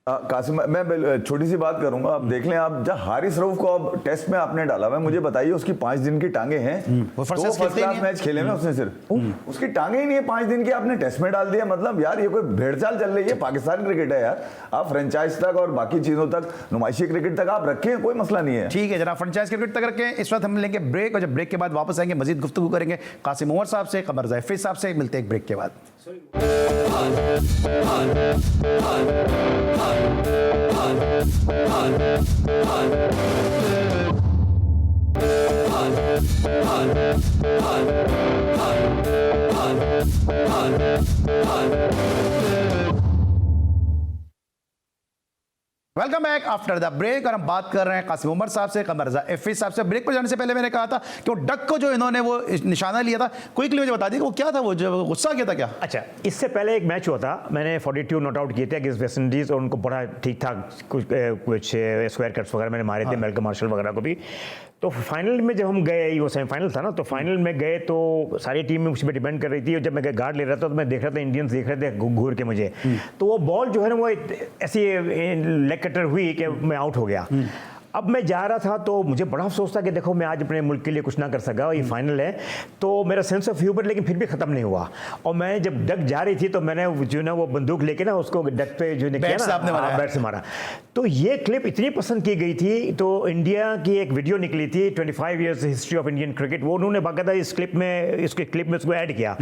कासिम, मैं छोटी सी बात करूंगा। आप देख लें, आप जब हारिस रऊफ को अब टेस्ट में आपने डाला हुआ, मुझे बताइए उसकी 5 दिन की टांगे हैं, वो फर्स्ट क्लास मैच खेले में उसने, सिर्फ उसकी टांगे ही नहीं है 5 दिन की, आपने टेस्ट में डाल दिया। मतलब यार ये कोई भेड़चाल चल रही है। पाकिस्तान क्रिकेट है यार, आप फ्रेंचाइज तक और बाकी चीजों तक, नुमाइशी क्रिकेट तक आप रखें, कोई मसला नहीं है। ठीक है जनाब, फ्रेंचाइज क्रिकेट तक रखें। इस वक्त हम लेंगे ब्रेक, और जब ब्रेक के बाद वापस आएंगे मजीद गुफ्तगू करेंगे कासिम उमर साहब से, कमर ज़ैफ़ी साहब से। मिलते हैं एक ब्रेक के बाद। Welcome back after the break, और हम बात कर रहे हैं कासिम उमर साहब से, कमर ज़ैफ़ी साहब से। ब्रेक पर जाने से पहले मैंने कहा था कि वो डक को जो इन्होंने वो निशाना लिया था, क्विकली मुझे बता दी कि वो क्या था, वो जो गुस्सा किया था क्या? अच्छा, इससे पहले एक मैच हुआ था, मैंने 42 नॉट आउट किए थे अगेंस्ट वेस्ट इंडीज़, और उनको बड़ा ठीक ठाक कुछ स्क्वायर कट्स वगैरह मैंने मारे थे, मेल्कम मार्शल वगैरह को भी। तो फाइनल में जब हम गए, वो सेमीफाइनल था ना, तो फाइनल में गए तो सारी टीम में मुझ पर डिपेंड कर रही थी, और जब मैं गार्ड ले रहा था तो मैं देख रहा था इंडियंस देख रहे थे घूर के मुझे, तो वो बॉल जो है ना वो ऐसी लेग कटर हुई कि मैं आउट हो गया। अब मैं जा रहा था तो मुझे बड़ा अफसोस था कि देखो मैं आज अपने मुल्क के लिए कुछ ना कर सका, ये फाइनल है, तो मेरा सेंस ऑफ ह्यूमर लेकिन फिर भी ख़त्म नहीं हुआ। और मैं जब डक जा रही थी तो मैंने जो ना वो बंदूक लेके ना उसको डक पे जो ने किया ना, बैट से मारा। तो ये क्लिप इतनी पसंद की गई थी, तो इंडिया की एक वीडियो निकली थी 25 years history of Indian cricket, वो उन्होंने बाकायदा इस क्लिप में उसको ऐड किया।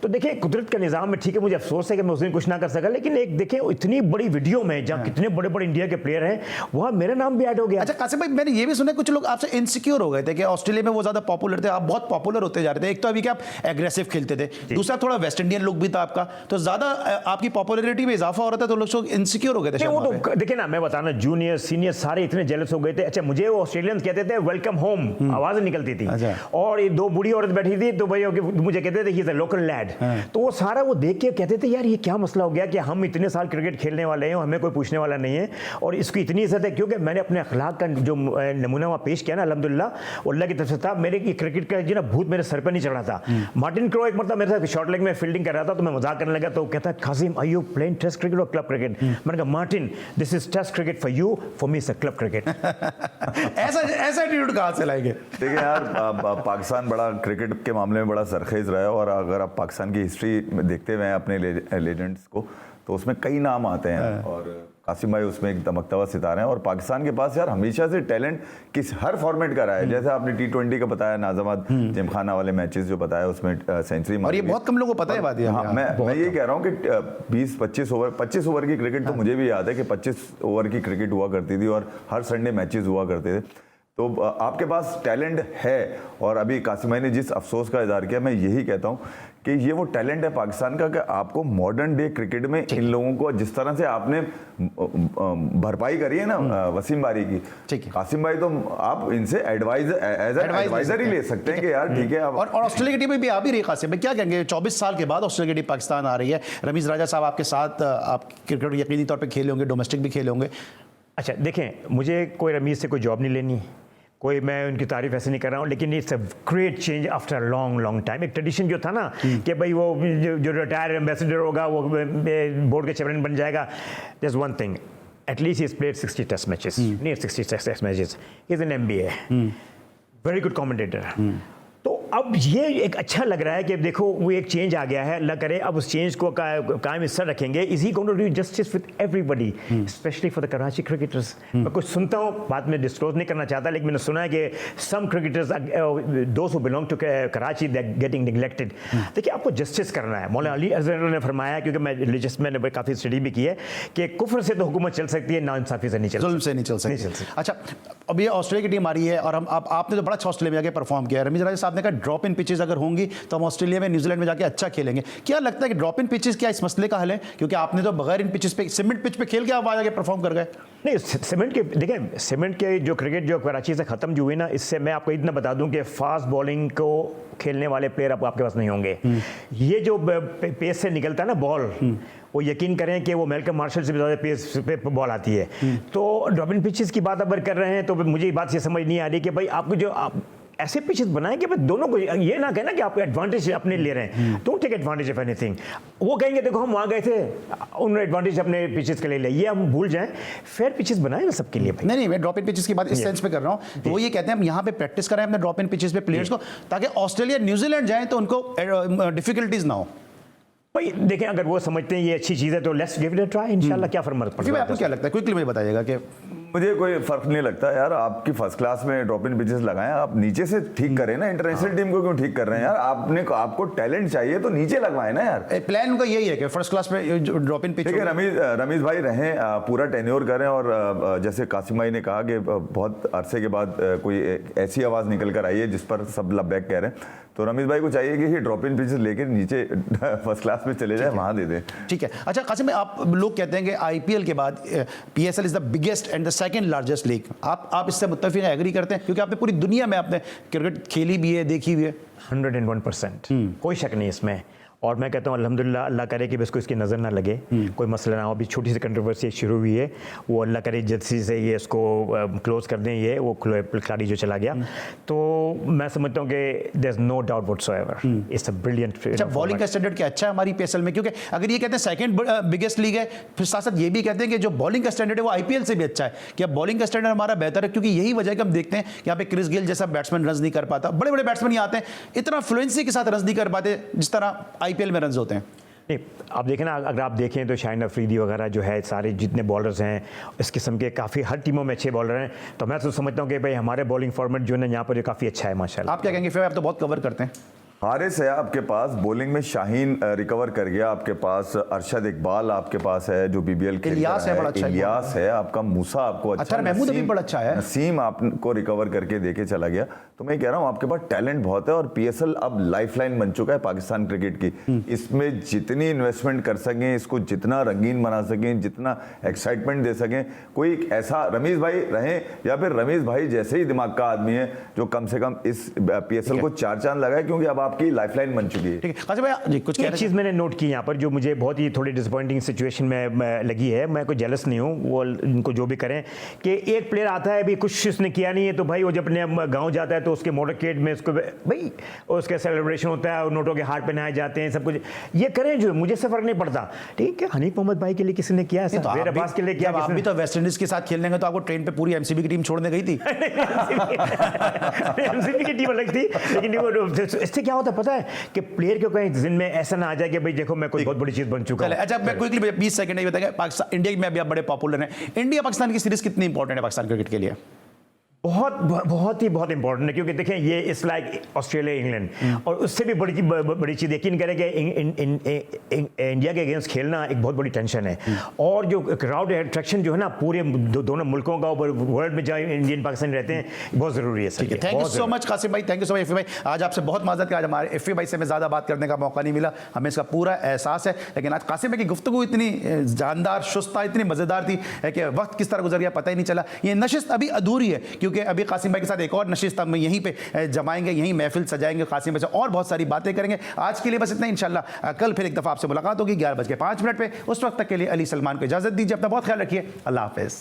तो देखिए कुदरत का निज़ाम है, ठीक है, मुझे अफसोस है कि मैं उस दिन कुछ ना कर सका, लेकिन एक देखिए इतनी बड़ी वीडियो में जहाँ कितने बड़े बड़े इंडिया के प्लेयर हैं, वहाँ मेरा नाम भी ऐड हो गया। अच्छा कासिम भाई, मैंने ये भी सुना कुछ लोग आपसे इनसिक्योर हो गए थे कि ऑस्ट्रेलिया में वो ज्यादा पॉपुलर थे, आप बहुत पॉपुलर होते जा रहे थे। एक तो अभी कि आप एग्रेसिव खेलते थे, दूसरा थोड़ा वेस्ट इंडियन लुक भी था आपका, तो ज्यादा आपकी पॉपुलैरिटी में इजाफा हो रहा था, तो लोग इनसिक्योर हो गए थे। वो तो देखिए ना, मैं बताना जूनियर सीनियर सारे इतने जेलस हो गए थे। अच्छा मुझे वो ऑस्ट्रेलियंस कहते थे वेलकम होम, आवाज निकलती थी। अच्छा। और ये दो बूढ़ी औरत बैठी थी तो भाई मुझे कहते थे he is a local lad. तो वो सारा वो देख के कहते थे यार ये क्या मसला हो गया कि हम इतने साल क्रिकेट खेलने वाले हैं, हमें कोई पूछने वाला नहीं है, और इसकी इतनी इज्जत है क्योंकि मैंने अपने अखलाक का जो नमूना वहाँ पेश किया ना, अल्हम्दुलिल्लाह अल्लाह की तरफ से था। मेरे की क्रिकेट का जो ना भूत मेरे सर पर नहीं चढ़ा था। मार्टिन क्रो एक मतलब मेरे साथ शॉर्ट लेग में फील्डिंग कर रहा था, तो मैं मजाक करने लगा, तो कहता Qasim are you playing test cricket और क्लब क्रिकेट? मैंने कहा Martin this is test cricket for you, for me is a club cricket. ऐसा एटीट्यूड कहाँ से लाएंगे? देखिए यार, पाकिस्तान बड़ा क्रिकेट के मामले में बड़ा सरखेज रहा है, और अगर आप पाकिस्तान की हिस्ट्री में देखते हुए अपने लेजेंड्स को, तो उसमें कई नाम आते हैं, और कासिम भाई उसमें एक दमकता हुआ सितारा है। और पाकिस्तान के पास यार हमेशा से टैलेंट किस हर फॉर्मेट का रहा है। जैसे आपने T20 का बताया, नाज़ाबाद जिमखाना वाले मैचेस जो बताया उसमें सेंचुरी मारी, और ये बहुत कम लोगों को पता है बात। हाँ, मैं ये कह रहा हूँ कि 25 ओवर की क्रिकेट तो मुझे भी याद है कि 25 ओवर की क्रिकेट हुआ करती थी, और हर संडे मैचेस हुआ करते थे। तो आपके पास टैलेंट है, और अभी कासिम भाई ने जिस अफसोस का इज़हार किया, मैं यही कहता हूँ कि ये वो टैलेंट है पाकिस्तान का कि आपको मॉडर्न डे क्रिकेट में इन लोगों को जिस तरह से आपने भरपाई करी है ना वसीम बारी की, कासिम भाई तो आप इनसे एडवाइजर ही ले सकते हैं कि यार ठीक है। और ऑस्ट्रेलिया की टीम में भी आ भी रही कासिम भाई, क्या कहेंगे 24 साल के बाद ऑस्ट्रेलिया की टीम पाकिस्तान आ रही है। रमीज राजा साहब आपके साथ, आप क्रिकेट यकीनी तौर पर खेले होंगे, डोमेस्टिक भी खेले होंगे। अच्छा देखें, मुझे कोई रमीज से कोई जॉब नहीं लेनी, कोई मैं उनकी तारीफ ऐसे नहीं कर रहा हूँ, लेकिन it's a great change after long time. एक ट्रेडिशन जो था ना कि भाई वो जो रिटायर एम्बेसडर होगा वो बोर्ड के चेयरमैन बन जाएगा, just one thing, at least he is played 60 test matches, नहीं 60 test matches, is an MBA, very good commentator. तो अब ये एक अच्छा लग रहा है कि देखो वो एक चेंज आ गया है, अल्लाह करे अब उस चेंज को कायम हिस्सा रखेंगे। Is he going to do justice with everybody, specially for the Karachi cricketers. मैं कुछ सुनता हूँ, बात में डिस्क्लोज नहीं करना चाहता, लेकिन मैंने सुना है कि some cricketers those who belong to Karachi they are getting neglected. देखिए आपको जस्टिस करना है। मौलाना अली अजहर ने फरमाया, क्योंकि मैं रिलीजियस मैंने काफ़ी स्टडी भी की है, कि कुफ्र से तो हुकूमत चल सकती है, नाइंसाफी से नहीं चल जुल्म से नहीं चल सकती। अच्छा अब ये ऑस्ट्रेलिया की टीम आ रही है, और हम आपने तो बड़ा अच्छा ऑस्ट्रेलिया में जाके परफॉर्म किया है। रमीज राजा साहब ने कहा ड्रॉप इन पिचेस अगर होंगी तो हम ऑस्ट्रेलिया में न्यूजीलैंड में जाके अच्छा खेलेंगे। क्या लगता है कि ड्रॉप इन पिचेस क्या इस मसले का हल है? क्योंकि आपने तो बगैर इन पिचेस पे, सीमेंट पिच पे खेल के आप आ जाके परफॉर्म कर गए। नहीं, सीमेंट के देखिए, सीमेंट के जो क्रिकेट जो कराची से ख़त्म जो हुई ना, इससे मैं आपको इतना बता दूं कि फास्ट बॉलिंग को खेलने वाले प्लेयर आपके पास नहीं होंगे। ये जो पेस से निकलता है ना बॉल, वो यकीन करें कि वो मेलकम मार्शल से भी ज़्यादा पेस पे बॉल आती है। तो ड्रॉप इन पिचेस की बात अगर कर रहे हैं तो मुझे ये बात ये समझ नहीं आ रही कि भाई आपको जो ऐसे पिचेस बनाएं कि दोनों को ये ना कहना कि आप एडवांटेज अपने ले रहे हैं, don't take advantage of anything. वो कहेंगे देखो हम वहाँ गए थे, उन्होंने एडवांटेज अपने पिचेस के लिए लिया, ये हम भूल जाएं। फेयर पिचेस बनाएं ना सबके लिए भाई। नहीं, मैं ड्रॉप इन पिचेस की बात इस सेंस पे कर रहा हूँ, तो वो ये कहते हैं हम यहाँ पे प्रैक्टिस कराएं अपने ड्रॉप इन पिचेस पे प्लेयर्स को, ताकि ऑस्ट्रेलिया न्यूजीलैंड जाएं तो उनको डिफिकल्टीज ना हो। भाई देखें, अगर वो समझते हैं ये अच्छी चीज़ है तो let's give it a try, इंशाल्लाह क्या फर्क पड़ता है। आपको क्या लगता है, क्विकली मुझे बताइएगा। कि मुझे कोई फर्क नहीं लगता यार, आपकी फर्स्ट क्लास में ड्रॉप इन पिचेस लगाएं, आप नीचे से ठीक करें ना। इंटरनेशनल टीम को क्यों ठीक कर रहे हैं यार? आपको टैलेंट चाहिए तो नीचे लगवाएं ना यार। प्लान उनका यही है कि फर्स्ट क्लास में ड्रॉप इन पिच। ठीक है, रमीज भाई रहें, पूरा टेन्योर करें, और जैसे कासिम भाई ने कहा कि बहुत अरसे के बाद कोई ऐसी आवाज़ निकल कर आई है जिस पर सब लबैक कह रहे हैं, तो रमीज भाई को चाहिए कि ये ड्रॉप इन पिचेस लेकर नीचे फर्स्ट क्लास में चले जाए, वहाँ दे दें। ठीक है। अच्छा कासिम भाई, आप लोग कहते हैं कि IPL के बाद PSL is the biggest and the second largest league, आप इससे मुत्तफिक एग्री करते हैं? क्योंकि आपने पूरी दुनिया में आपने क्रिकेट खेली भी है, देखी भी है। 101%, कोई शक नहीं इसमें। और मैं कहता हूँ अल्हम्दुलिल्लाह, अल्लाह करे कि इसको इसकी नज़र ना लगे, कोई मसला ना हो। अभी छोटी सी कंट्रोवर्सी शुरू हुई है, वो अल्लाह करे जल्दी से ये इसको क्लोज कर दें, ये वो खिलाड़ी जो चला गया। तो मैं समझता हूँ कि there is no doubt whatsoever, it's a brilliant. अच्छा, बॉलिंग का स्टैंडर्ड क्या अच्छा है हमारी पीएसएल में? क्योंकि अगर ये कहते हैं सेकंड बिगेस्ट लीग है, फिर साथ साथ ये भी कहते हैं कि जो बॉलिंग का स्टैंडर्ड है वो आईपीएल से भी अच्छा है। क्या बॉलिंग का स्टैंडर्ड हमारा बेहतर है? क्योंकि यही वजह है कि हम देखते हैं यहाँ पे क्रिस गेल जैसा बैट्समैन रन नहीं कर पाता, बड़े बड़े बैट्समैन आते हैं इतना फ्लुएंसी के साथ रन नहीं कर पाते जिस तरह आईपीएल में रन होते हैं। नहीं, आप देखें ना, अगर आप देखें तो शाहिन अफरीदी वगैरह जो है, सारे जितने बॉलर्स हैं इस किस्म के, काफ़ी हर टीमों में अच्छे बॉलर हैं। तो मैं तो समझता हूँ कि भाई हमारे बॉलिंग फॉर्मेट जो है ना यहाँ पर काफ़ी अच्छा है माशाल्लाह। आप क्या कहेंगे? फिर आप तो बहुत कवर करते हैं। हारिस है आपके पास, बॉलिंग में शाहीन रिकवर कर गया आपके पास, अरशद इकबाल आपके पास है जो बीबीएल खेल इलियास है, बड़ा अच्छा इलियास है आपका, मूसा आपको अच्छा, अतर महमूद अभी बड़ा अच्छा है, नसीम आपको रिकवर करके देके चला गया। तो मैं कह रहा हूँ आपके पास टैलेंट बहुत है और पीएसएल अब लाइफलाइन बन चुका है पाकिस्तान क्रिकेट की। इसमें जितनी इन्वेस्टमेंट कर सकें, इसको जितना रंगीन बना सकें, जितना एक्साइटमेंट दे सकें, कोई ऐसा रमीज भाई रहें या फिर रमीज भाई जैसे ही दिमाग का आदमी है जो कम से कम इस पीएसएल को 4 चांद लगाए, क्योंकि अब आपकी लाइफलाइन बन चुकी है। ठीक है कासिम भाई जी, कुछ एक चीज़ मैंने नोट की यहाँ पर जो मुझे बहुत ही थोड़ी डिसअपॉइंटिंग सिचुएशन में लगी है, मैं कोई जेलस नहीं हूँ, वो इनको जो भी करें, कि एक प्लेयर आता है अभी कुछ उसने किया नहीं है तो भाई वो जब अपने गाँव जाता है तो उसके मोटरकेड में उसको भाई उसका सेलिब्रेशन होता है और नोटों के हाथ पहनाए जाते हैं, सब कुछ ये करें, जो मुझे से फर्क नहीं पड़ता। ठीक है, हनीफ मोहम्मद भाई के लिए किसी ने किया ऐसा, मेरे अब्बास के लिए किया, आप भी तो वेस्ट इंडीज के साथ खेलने गए तो आपको ट्रेन पे पूरी एमसीबी की टीम छोड़ने गई थी। एमसीबी की टीम अलग थी, लेकिन इससे क्या होता है पता है कि प्लेयर के कहीं जिन में ऐसा ना आ जाए कि भाई देखो मैं कोई बहुत बड़ी चीज बन चुका हूं। अच्छा, मैं क्विकली 20 सेकंड ये बताएंगे, पाकिस्तान इंडिया में अभी आप बड़े पॉपुलर हैं, इंडिया पाकिस्तान की सीरीज कितनी इंपॉर्टेंट है पाकिस्तान क्रिकेट के लिए? बहुत ही इंपॉर्टेंट है, क्योंकि देखें ये इट्स लाइक ऑस्ट्रेलिया इंग्लैंड, और उससे भी बड़ी चीज़ यकीन करें कि इंडिया के अगेंस्ट खेलना एक बहुत बड़ी टेंशन है, और जो क्राउड अट्रैक्शन जो है ना पूरे दोनों मुल्कों का ऊपर वर्ल्ड में जहाँ इंडियन पाकिस्तानी रहते हैं बहुत ज़रूरी है। Thank you so much Qasim भाई, थैंक यू सो मच एफी भाई। आज आपसे बहुत माजरत कि आज हमारे एफी भाई से हमें ज़्यादा बात करने का मौका नहीं मिला, हमें इसका पूरा एहसास है, लेकिन आज कासिम भाई की गुफ्तगू इतनी जानदार, शुस्ता, इतनी मज़ेदार थी कि वक्त किस तरह गुजर गया पता ही नहीं चला। ये नशिस्त अभी अधूरी है, क्योंकि अभी कासिम भाई के साथ एक और नशिस्त हम यहीं पे जमाएंगे, यहीं महफिल सजाएंगे, कासिम भाई से और बहुत सारी बातें करेंगे। आज के लिए बस इतना, इंशाल्लाह कल फिर एक दफ़ा आपसे मुलाकात होगी 11:05 पे। उस वक्त तक के लिए अली सलमान को इजाज़त दीजिए, अपना बहुत ख्याल रखिए, अल्लाह हाफ़िज़।